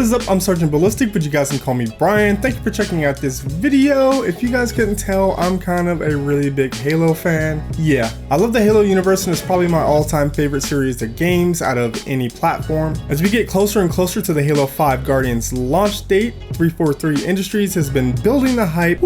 is up? I'm Sergeant Ballistic, but you guys can call me Brian. Thank you for checking out this video. If you guys couldn't tell, I'm kind of a really big Halo fan. Yeah, I love the Halo universe and it's probably my all-time favorite series of games out of any platform. As we get closer and closer to the Halo 5 Guardians launch date, 343 Industries has been building the hype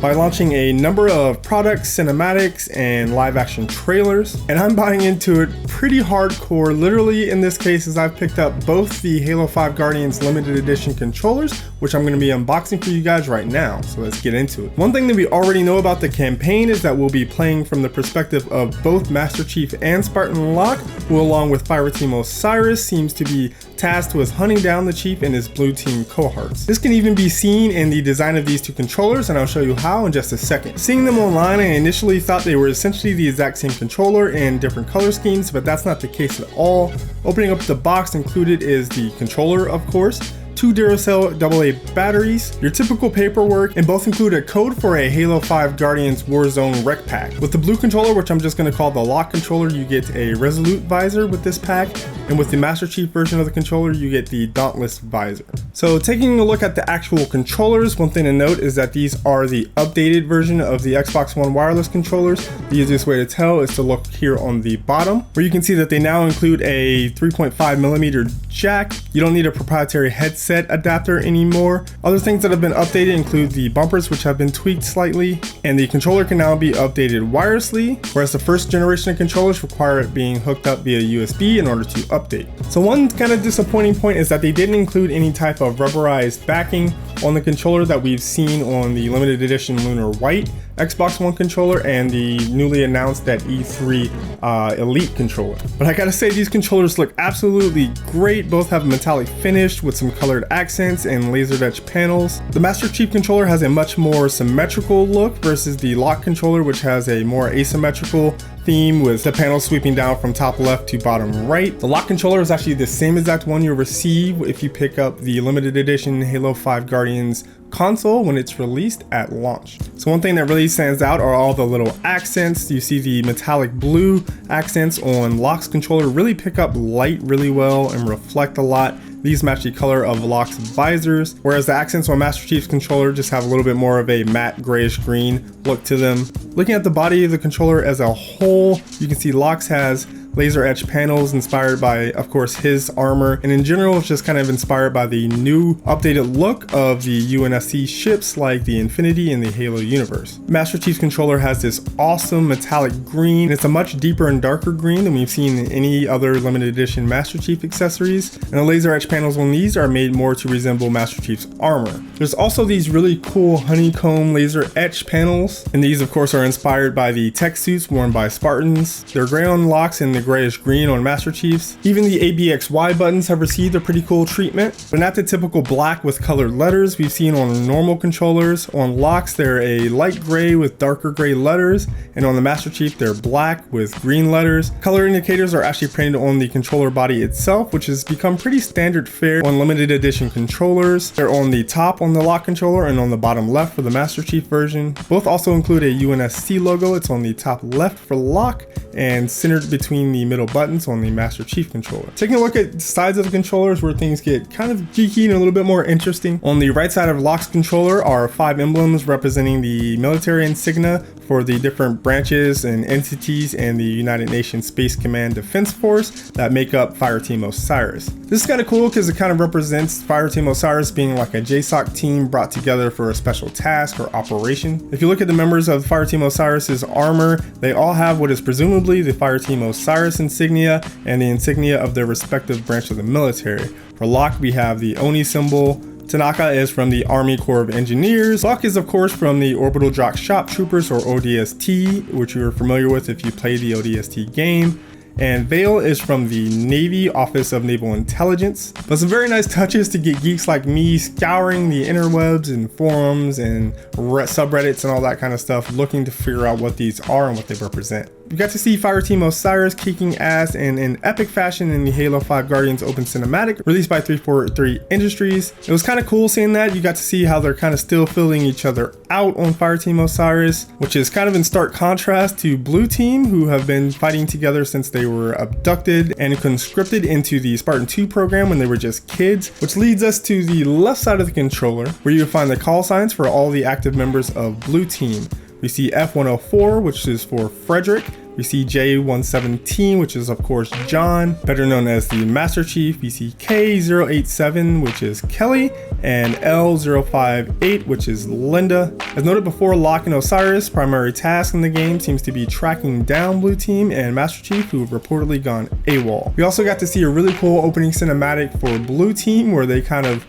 by launching a number of products, cinematics, and live action trailers. And I'm buying into it pretty hardcore. Literally in this case, as I've picked up both the Halo 5 Guardians limited edition controllers, which I'm going to be unboxing for you guys right now. So let's get into it. One thing that we already know about the campaign is that we'll be playing from the perspective of both Master Chief and Spartan Locke, who along with Fireteam Osiris seems to be tasked with hunting down the Chief and his blue team cohorts. This can even be seen in the design of these two controllers, and I'll show you how in just a second. Seeing them online, I initially thought they were essentially the exact same controller in different color schemes, but that's not the case at all. Opening up the box, included is the controller, of course, 2 Duracell AA batteries, your typical paperwork, and both include a code for a Halo 5 Guardians Warzone Rec Pack. With the blue controller, which I'm just going to call the Locke controller, you get a Resolute visor with this pack, and with the Master Chief version of the controller, you get the Dauntless visor. So taking a look at the actual controllers, one thing to note is that these are the updated version of the Xbox One wireless controllers. The easiest way to tell is to look here on the bottom, where you can see that they now include a 3.5mm jack. You don't need a proprietary headset adapter anymore. Other things that have been updated include the bumpers, which have been tweaked slightly, and the controller can now be updated wirelessly, whereas the first generation of controllers require it being hooked up via USB in order to update. So one kind of disappointing point is that they didn't include any type of rubberized backing on the controller that we've seen on the limited edition Lunar White Xbox One controller and the newly announced at E3 Elite controller. But I gotta say, these controllers look absolutely great. Both have a metallic finish with some colored accents and laser etched panels. The Master Chief controller has a much more symmetrical look versus the Locke controller, which has a more asymmetrical theme with the panel sweeping down from top left to bottom right. The Locke controller is actually the same exact one you'll receive if you pick up the limited edition Halo 5 Guardians console when it's released at launch. So one thing that really stands out are all the little accents. You see the metallic blue accents on Locke's controller really pick up light really well and reflect a lot. These match the color of Locke's visors, whereas the accents on Master Chief's controller just have a little bit more of a matte grayish green look to them. Looking at the body of the controller as a whole, you can see Locke's has laser etched panels inspired by, of course, his armor, and in general it's just kind of inspired by the new updated look of the UNSC ships like the Infinity and the Halo universe. Master Chief's controller has this awesome metallic green. It's a much deeper and darker green than we've seen in any other limited edition Master Chief accessories, and the laser etched panels on these are made more to resemble Master Chief's armor. There's also these really cool honeycomb laser etched panels, and these of course are inspired by the tech suits worn by Spartans. They're gray on Locke's and the grayish green on Master Chief's. Even the ABXY buttons have received a pretty cool treatment, but not the typical black with colored letters we've seen on normal controllers. On Locke's, they're a light gray with darker gray letters, and on the Master Chief, they're black with green letters. Color indicators are actually printed on the controller body itself, which has become pretty standard fare on limited edition controllers. They're on the top on the Locke controller and on the bottom left for the Master Chief version. Both also include a UNSC logo. It's on the top left for Locke and centered between the middle buttons on the Master Chief controller. Taking a look at the sides of the controllers where things get kind of geeky and a little bit more interesting. On the right side of Locke's controller are 5 emblems representing the military insignia for the different branches and entities and the United Nations Space Command Defense Force that make up Fireteam Osiris. This is kind of cool because it kind of represents Fireteam Osiris being like a JSOC team brought together for a special task or operation. If you look at the members of Fireteam Osiris's armor, they all have what is presumably the Fireteam Osiris insignia and the insignia of their respective branch of the military. For Locke, we have the Oni symbol. Tanaka is from the Army Corps of Engineers. Locke is of course from the Orbital Jock Shop Troopers, or ODST, which you're familiar with if you play the ODST game. And Vale is from the Navy Office of Naval Intelligence. But some very nice touches to get geeks like me scouring the interwebs and forums and subreddits and all that kind of stuff, looking to figure out what these are and what they represent. We got to see Fireteam Osiris kicking ass in epic fashion in the Halo 5 Guardians Open Cinematic, released by 343 Industries. It was kind of cool seeing that. You got to see how they're kind of still filling each other out on Fireteam Osiris, which is kind of in stark contrast to Blue Team, who have been fighting together since they were abducted and conscripted into the Spartan 2 program when they were just kids, which leads us to the left side of the controller, where you find the call signs for all the active members of Blue Team. We see F104, which is for Frederick. We see J117, which is of course John, better known as the Master Chief. We see K087, which is Kelly, and L058, which is Linda. As noted before, Locke and Osiris' primary task in the game seems to be tracking down Blue Team and Master Chief, who have reportedly gone AWOL. We also got to see a really cool opening cinematic for Blue Team, where they kind of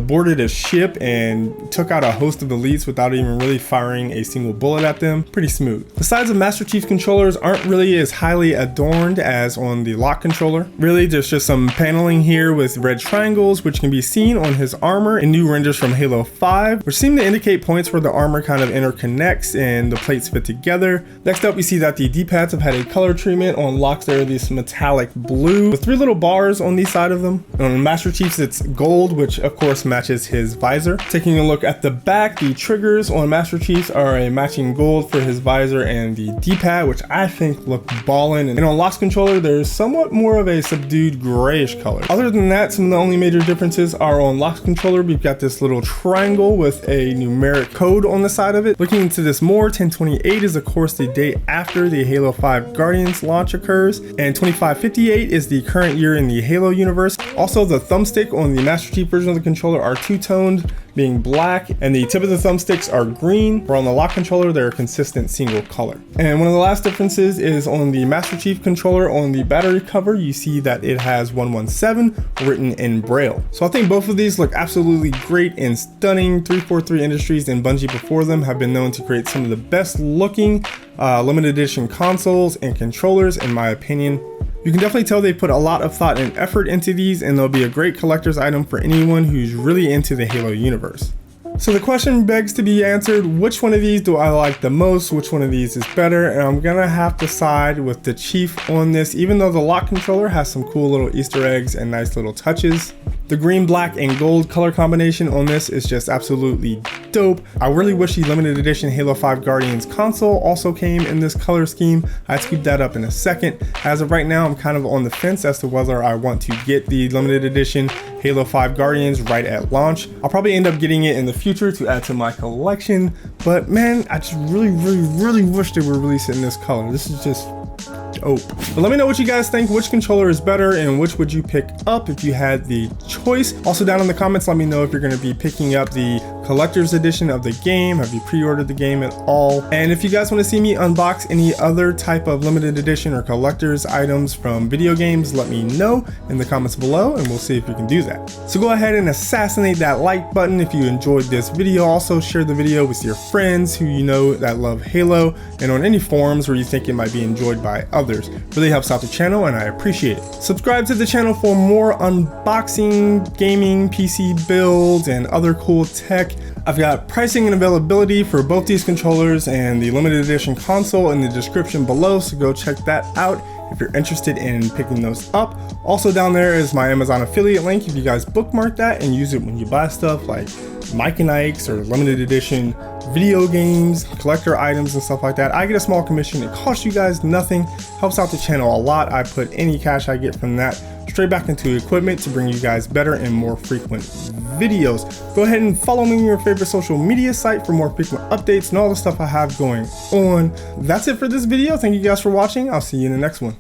boarded a ship and took out a host of elites without even really firing a single bullet at them. Pretty smooth. The sides of Master Chief's controllers aren't really as highly adorned as on the Locke controller. Really, there's just some paneling here with red triangles, which can be seen on his armor in new renders from Halo 5, which seem to indicate points where the armor kind of interconnects and the plates fit together. Next up, we see that the D-pads have had a color treatment. On Locke's, they're this metallic blue with 3 little bars on the side of them. And on Master Chief's, it's gold, which of course matches his visor. Taking a look at the back, the triggers on Master Chief's are a matching gold for his visor and the D-pad, which I think look ballin'. And on Locke's controller, there's somewhat more of a subdued grayish color. Other than that, some of the only major differences are on Locke's controller. We've got this little triangle with a numeric code on the side of it. Looking into this more, 1028 is of course the date after the Halo 5 Guardians launch occurs, and 2558 is the current year in the Halo universe. Also, the thumbstick on the Master Chief version of the controller are two-toned, being black, and the tip of the thumbsticks are green, where on the Locke controller they're a consistent single color. And one of the last differences is on the Master Chief controller. On the battery cover, you see that it has 117 written in Braille. So I think both of these look absolutely great and stunning. 343 Industries and Bungie before them have been known to create some of the best looking limited edition consoles and controllers, in my opinion. You can definitely tell they put a lot of thought and effort into these, and they'll be a great collector's item for anyone who's really into the Halo universe. So the question begs to be answered, which one of these do I like the most? Which one of these is better? And I'm gonna have to side with the Chief on this, even though the Locke controller has some cool little Easter eggs and nice little touches. The green, black, and gold color combination on this is just absolutely dope. I really wish the limited edition Halo 5 Guardians console also came in this color scheme. I'd scoop that up in a second. As of right now, I'm kind of on the fence as to whether I want to get the limited edition Halo 5 Guardians right at launch. I'll probably end up getting it in the future to add to my collection, but man, I just really wish they were releasing this color. This is just dope. But let me know what you guys think. Which controller is better and which would you pick up if you had the choice? Also down in the comments, let me know if you're going to be picking up the collector's edition of the game. Have you pre-ordered the game at all? And if you guys want to see me unbox any other type of limited edition or collector's items from video games, let me know in the comments below and we'll see if we can do that. So go ahead and assassinate that like button if you enjoyed this video. Also share the video with your friends who you know that love Halo, and on any forums where you think it might be enjoyed by others. Really helps out the channel and I appreciate it. Subscribe to the channel for more unboxing, gaming, PC builds, and other cool tech. I've got pricing and availability for both these controllers and the limited edition console in the description below, so go check that out if you're interested in picking those up. Also down there is my Amazon affiliate link if you guys bookmark that and use it when you buy stuff like Mike and Ike's or limited edition video games, collector items and stuff like that. I get a small commission. It costs you guys nothing, helps out the channel a lot. I put any cash I get from that straight back into equipment to bring you guys better and more frequent videos. Go ahead and follow me on your favorite social media site for more frequent updates and all the stuff I have going on. That's it for this video. Thank you guys for watching. I'll see you in the next one.